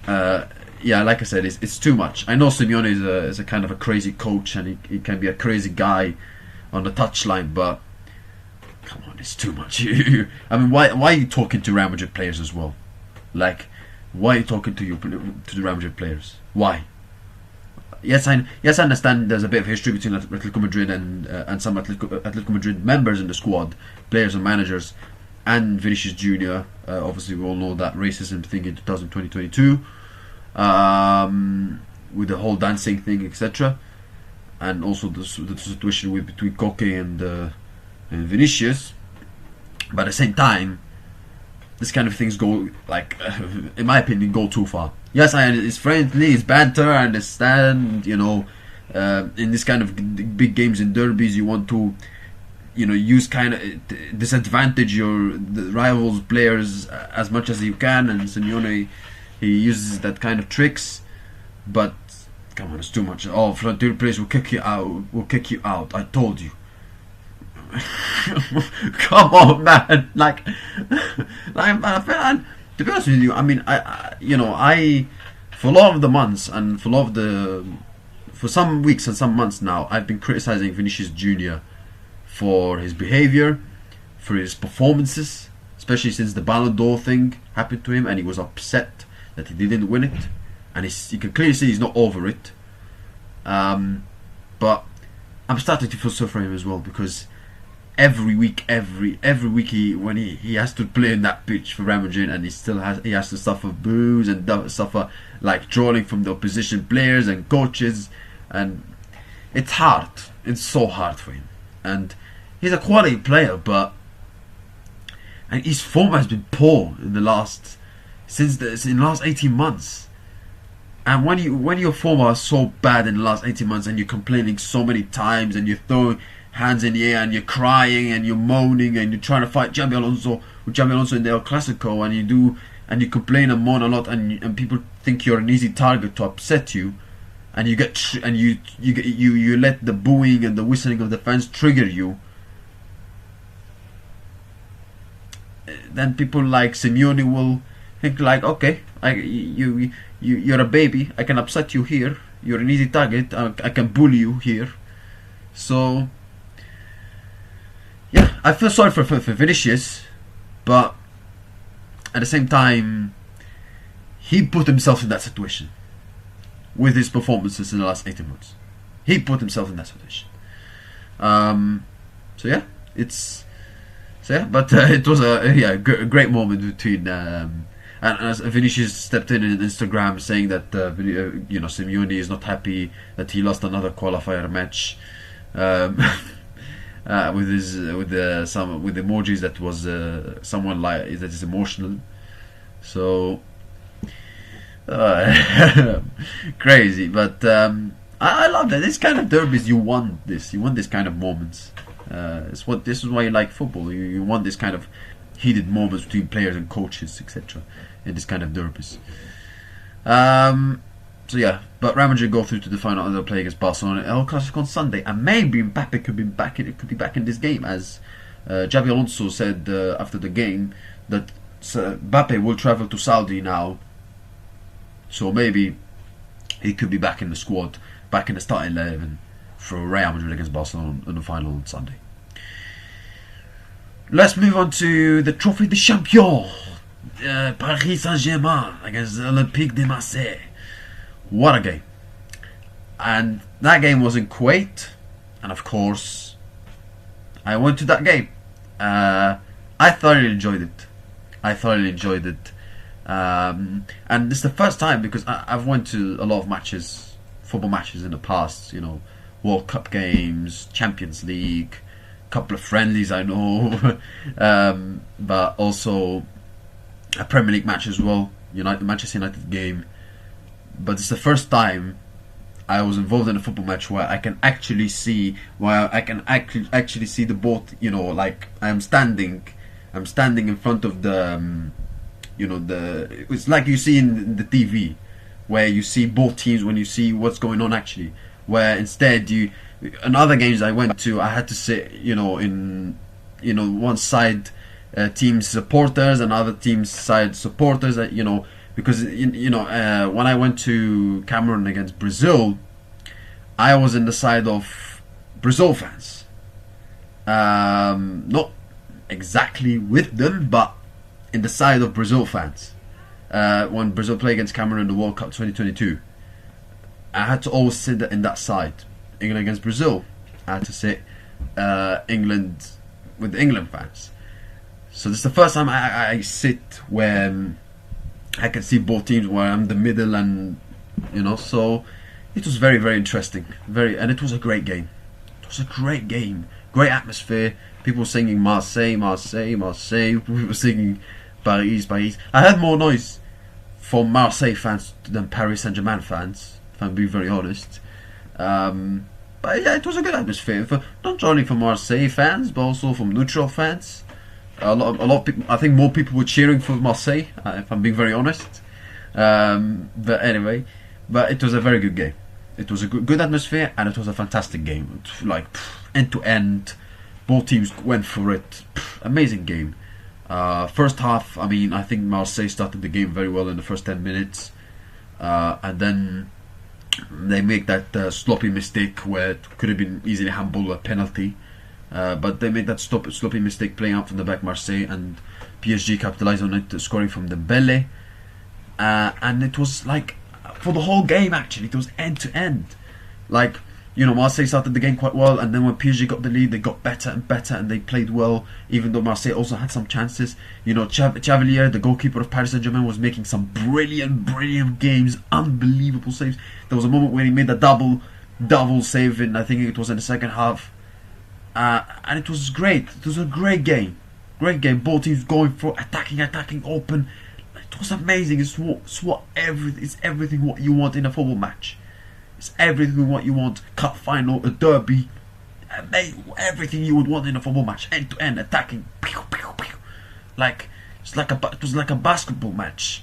yeah, like I said, it's too much. I know Simeone is a kind of a crazy coach, and he can be a crazy guy on the touchline, but come on, it's too much. I mean, why are you talking to Real Madrid players as well? Like, why are you talking to the Real Madrid players? Why? Yes, I understand there's a bit of history between Atletico Madrid and some Atletico Madrid members in the squad, players and managers, and Vinicius Jr. Obviously, we all know that racism thing in 2022, with the whole dancing thing, etc., and also the situation between Koke and Vinicius. But at the same time, this kind of things go, like, in my opinion, go too far. Yes, it's friendly, it's banter, I understand, in this kind of big games and derbies, you want to, use kind of disadvantage the rivals players as much as you can, and Simeone, he uses that kind of tricks, but come on, it's too much. Oh, Frontier players will kick you out, I told you. Come on, man. Like, man, to be honest with you, I mean, I for a lot of the months and for some weeks and some months now, I've been criticizing Vinicius Jr. for his behavior, for his performances, especially since the Ballon d'Or thing happened to him, and he was upset that he didn't win it, and you can clearly see he's not over it. But I'm starting to feel sorry for him as well, because every week when he has to play in that pitch for Real Madrid, and he has to suffer boos and suffer like trolling from the opposition players and coaches, and it's hard. It's so hard for him, and he's a quality player, and his form has been poor in the last 18 months. And when your form are so bad in the last 18 months, and you're complaining so many times, and you're throwing hands in the air, and you're crying, and you're moaning, and you're trying to fight Xabi Alonso in the El Clasico, and you complain and moan a lot, and people think you're an easy target to upset you, and you let the booing and the whistling of the fans trigger you. Then people like Simeone will think like, okay, you're a baby, I can upset you here, you're an easy target, I can bully you here. So yeah, I feel sorry for Vinicius, but at the same time, he put himself in that situation with his performances in the last 18 months. He put himself in that situation. It was a great moment between and as Vinicius stepped in Instagram saying that Simeone is not happy that he lost another qualifier match, with emojis that was someone like that is emotional. So crazy, but I love that. This kind of derbies, you want this kind of moments. This is why you like football. You want this kind of heated moments between players and coaches, etc. in this kind of derbies. So yeah, but Real Madrid go through to the final, and they'll play against Barcelona El Clasico on Sunday, and maybe Mbappe could be back in this game, as Xabi Alonso said after the game that Mbappe will travel to Saudi now, so maybe he could be back in the squad, back in the starting 11 for Real Madrid against Barcelona in the final on Sunday. Let's move on to the Trophée des Champions. Paris Saint-Germain against Olympique de Marseille. What a game. And that game was in Kuwait, and of course I went to that game. I thoroughly enjoyed it. And this is the first time, because I've went to a lot of football matches in the past, World Cup games, Champions League, couple of friendlies I know, but also a Premier League match as well, Manchester United game. But it's the first time I was involved in a football match where I can actually see the both. Like I'm standing in front of the, it's like you see in the TV, where you see both teams when you see what's going on actually. Where instead in other games I went to, I had to sit, in one side team supporters and other team side supporters, because when I went to Cameroon against Brazil, I was in the side of Brazil fans. Not exactly with them, but in the side of Brazil fans. When Brazil played against Cameroon in the World Cup 2022, I had to always sit in that side. England against Brazil, I had to sit England with the England fans. So this is the first time I sit where I can see both teams, where I'm the middle, and so it was very, very interesting. And it was a great game. It was a great game. Great atmosphere. People singing Marseille, Marseille, Marseille. People singing Paris, Paris. I heard more noise from Marseille fans than Paris Saint-Germain fans, if I'm being very honest. But yeah, it was a good atmosphere, not only from Marseille fans, but also from neutral fans. A lot of people. I think more people were cheering for Marseille, if I'm being very honest. But anyway, it was a very good game. It was a good atmosphere, and it was a fantastic game. Like end to end, both teams went for it. Amazing game. First half, I think Marseille started the game very well in the first 10 minutes, and then they make that sloppy mistake where it could have been easily handball, a penalty. But they made that sloppy mistake playing out from the back, Marseille, and PSG capitalized on it, scoring from Dembele. And it was like, for the whole game actually, it was end to end. Like, Marseille started the game quite well, and then when PSG got the lead, they got better and better, and they played well, even though Marseille also had some chances. Chevalier, the goalkeeper of Paris Saint-Germain, was making some brilliant games, unbelievable saves. There was a moment where he made a double save, and I think it was in the second half. And it was great. It was a great game. Both teams going for attacking, open. It was amazing. It's everything what you want in a football match. It's everything what you want. Cup final, a derby, everything you would want in a football match. End to end, attacking. Pew, pew, pew. It was like a basketball match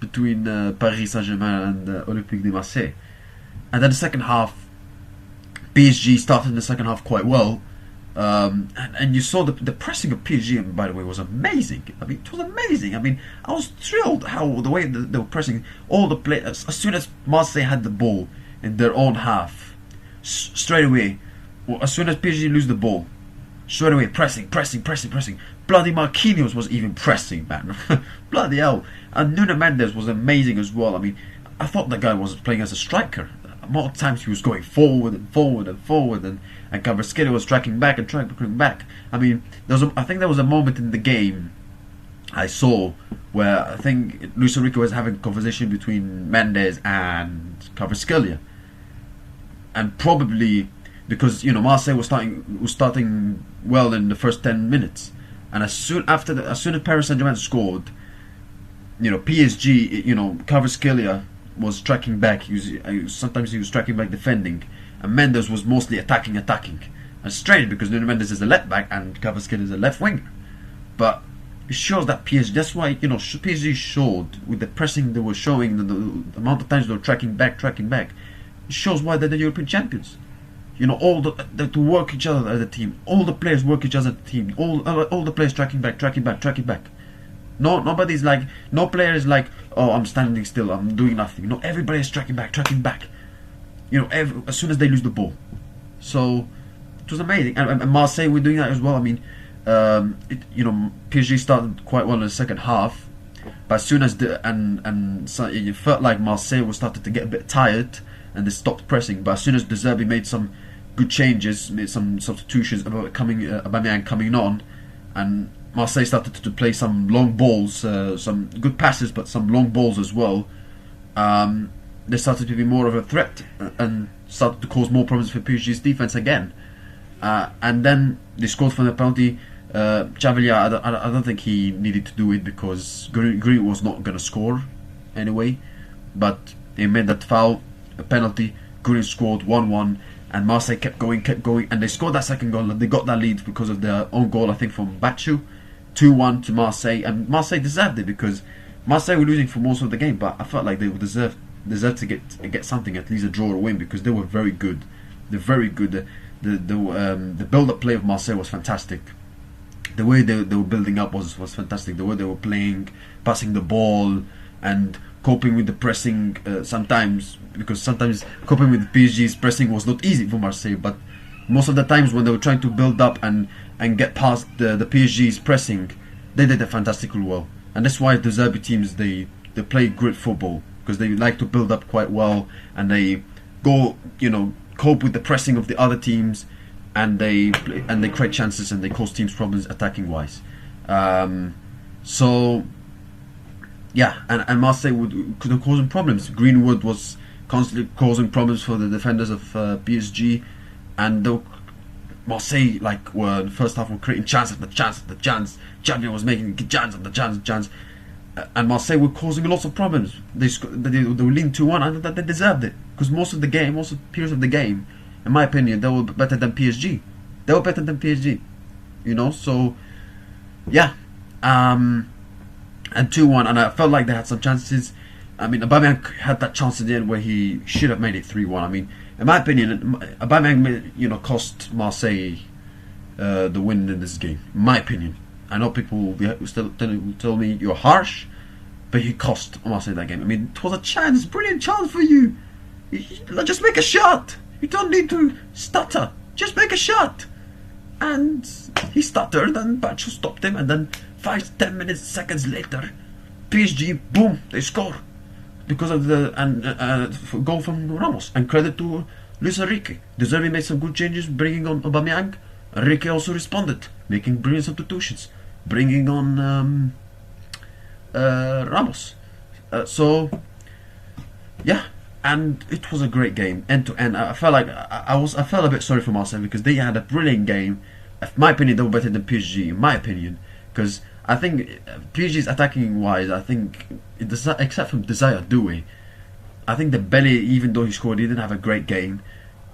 between Paris Saint-Germain and Olympique de Marseille. And then the second half, PSG started in the second half quite well. And you saw the pressing of PSG, by the way, was amazing. It was amazing. I was thrilled how the way they were pressing all the players. As soon as Marseille had the ball in their own half, straight away, as soon as PSG lose the ball, straight away pressing. Bloody Marquinhos was even pressing, man. Bloody hell. And Nuno Mendes was amazing as well. I thought the guy was playing as a striker. More times he was going forward, and Kvaratskhelia was tracking back. I think there was a moment in the game I saw where I think Luis Enrique was having a conversation between Mendes and Kvaratskhelia, and probably because Marseille was starting well in the first 10 minutes, and as soon as Paris Saint-Germain scored, PSG, Kvaratskhelia was tracking back. Sometimes he was tracking back, defending, and Mendes was mostly attacking. And strange because Nuno Mendes is a left back and Kvaratskhelia is a left winger. But it shows that PSG. That's why PSG showed with the pressing they were showing, the amount of times they were tracking back. It shows why they're the European champions. All to work each other as a team. All the players work each other as a team. All the players tracking back. No, nobody's like, no player is like, oh, I'm standing still, I'm doing nothing. No, everybody is tracking back. As soon as they lose the ball. So it was amazing, and Marseille were doing that as well. PSG started quite well in the second half, but as soon as so it felt like Marseille was started to get a bit tired, and they stopped pressing. But as soon as De Zerbi made some good changes, made some substitutions, Aubameyang coming on, and Marseille started to play some long balls, some good passes, but some long balls as well. They started to be more of a threat and started to cause more problems for PSG's defense again. And then they scored from the penalty. Chevalier, I don't think he needed to do it because Green was not going to score anyway. But they made that foul, a penalty. Green scored 1-1. And Marseille kept going, and they scored that second goal. And they got that lead because of their own goal, I think, from Bachu. 2-1 to Marseille, and Marseille deserved it because Marseille were losing for most of the game, but I felt like they would deserve to get something, at least a draw or a win, because they were very good. They're very good. The build-up play of Marseille was fantastic. The way they were building up was fantastic. The way they were playing, passing the ball, and coping with the pressing sometimes, because sometimes coping with PSG's pressing was not easy for Marseille, but most of the times when they were trying to build up and get past the PSG's pressing, they did it fantastically well. And that's why the Zerbi teams, they play great football, because they like to build up quite well, and they go, cope with the pressing of the other teams, and they create chances, and they cause teams problems attacking wise. So yeah, and Marseille could have caused problems. Greenwood was constantly causing problems for the defenders of PSG, and Marseille were in the first half were creating chance after chance after chance. Xavi was making chance after chance, and Marseille were causing lots of problems. They were leading 2-1, and that they deserved it, because most of the periods of the game, in my opinion, they were better than PSG. They were better than PSG, So yeah, and 2-1, and I felt like they had some chances. I mean, Aubameyang had that chance at the end where he should have made it 3-1. I mean, in my opinion, Aubameyang, cost Marseille the win in this game. In my opinion, I know people will still tell me you're harsh, but he cost Marseille that game. I mean, it was a chance, brilliant chance for you. Just make a shot. You don't need to stutter. Just make a shot. And he stuttered, and Bacho stopped him, and then 5-10 seconds later, PSG, boom, they score because of the goal from Ramos. And credit to Luis Enrique. De Zerbi made some good changes, bringing on Aubameyang. Enrique also responded, making brilliant substitutions, bringing on Ramos. So yeah, and it was a great game, end to end. I felt like I felt a bit sorry for Marseille, because they had a brilliant game. In my opinion, they were better than PSG. In my opinion, because I think PSG's attacking wise, I think except from Desire Doué, I think the Belly, even though he scored, he didn't have a great game.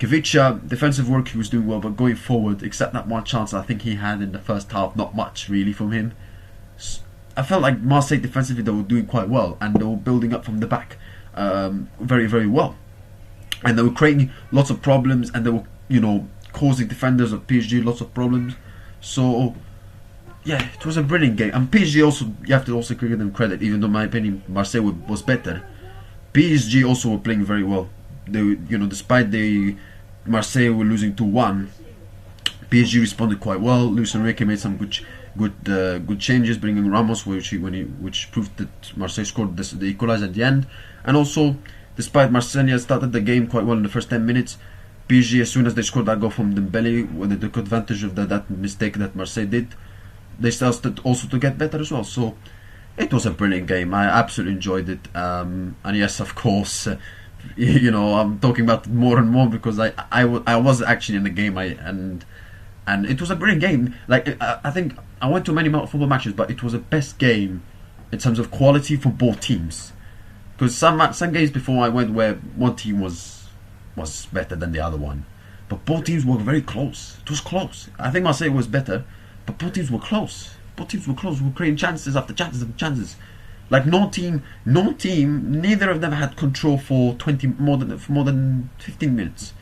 Kivicha, defensive work, he was doing well, but going forward, except that one chance I think he had in the first half, not much really from him. I felt like Marseille defensively, they were doing quite well, and they were building up from the back very, very well, and they were creating lots of problems, and they were causing defenders of PSG lots of problems. So yeah, it was a brilliant game. And PSG also, you have to also give them credit, even though in my opinion Marseille was better. PSG also were playing very well. They, despite Marseille were losing 2-1, PSG responded quite well. Luis Enrique made some good changes, bringing Ramos, which proved that Marseille scored the equalizer at the end. And also, despite Marseille started the game quite well in the first 10 minutes, PSG, as soon as they scored that goal from Dembele, when they took advantage of that mistake that Marseille did, they started also to get better as well. So it was a brilliant game. I absolutely enjoyed it. And yes, of course, I'm talking about it more and more because I was actually in the game. And it was a brilliant game. I think I went to many football matches, but it was the best game in terms of quality for both teams. Because some games before I went where one team was better than the other one, but both teams were very close. It was close. I think Marseille was better, but both teams were close. We were creating chances after chances after chances. Like no team, neither of them had control for more than 15 minutes.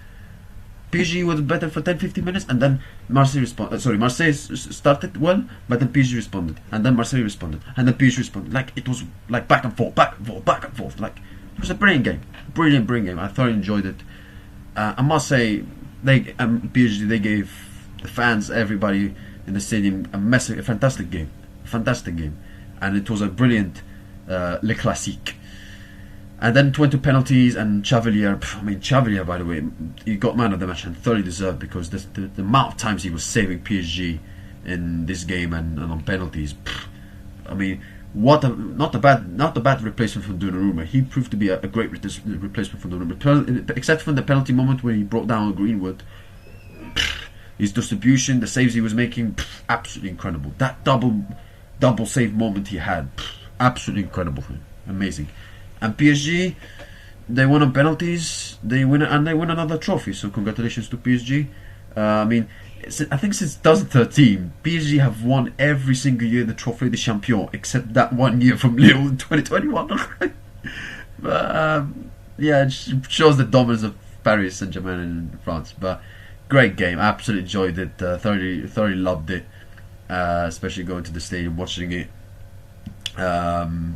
PSG was better for 10-15 minutes, and then Marseille started well, but then PSG responded, and then Marseille responded, and then PSG responded. Like it was like back and forth. Like it was a brilliant game. Brilliant game. I thoroughly enjoyed it. I must say, PSG, they gave the fans, everybody in the stadium, a fantastic game, and it was a brilliant Le Classique. And then it went to penalties, and Chevalier, by the way, he got man of the match and thoroughly deserved, because the amount of times he was saving PSG in this game and on penalties. Not a bad replacement for Donnarumma. He proved to be a great replacement for Donnarumma, except for the penalty moment when he brought down Greenwood. His distribution, the saves he was making, absolutely incredible. That double save moment he had, absolutely incredible for him. Amazing. And PSG, they won on penalties. They win another trophy. So congratulations to PSG. I think since 2013, PSG have won every single year the Trophée des Champions, except that one year from Lille in 2021. But yeah, it shows the dominance of Paris Saint-Germain in France. But great game, absolutely enjoyed it. Thoroughly loved it, especially going to the stadium, watching it.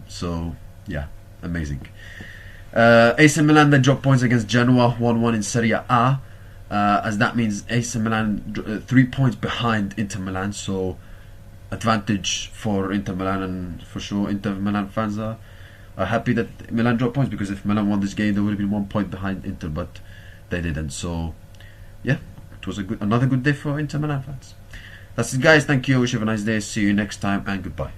So Yeah, amazing. AC Milan, they dropped points against Genoa, 1-1 in Serie A, as that means AC Milan 3 points behind Inter Milan, so advantage for Inter Milan, and for sure Inter Milan fans are happy that Milan dropped points, because if Milan won this game they would have been 1 point behind Inter, but they didn't. So yeah, it was another good day for Inter Milan fans. That's it, guys. Thank you. I wish you have a nice day. See you next time, and goodbye.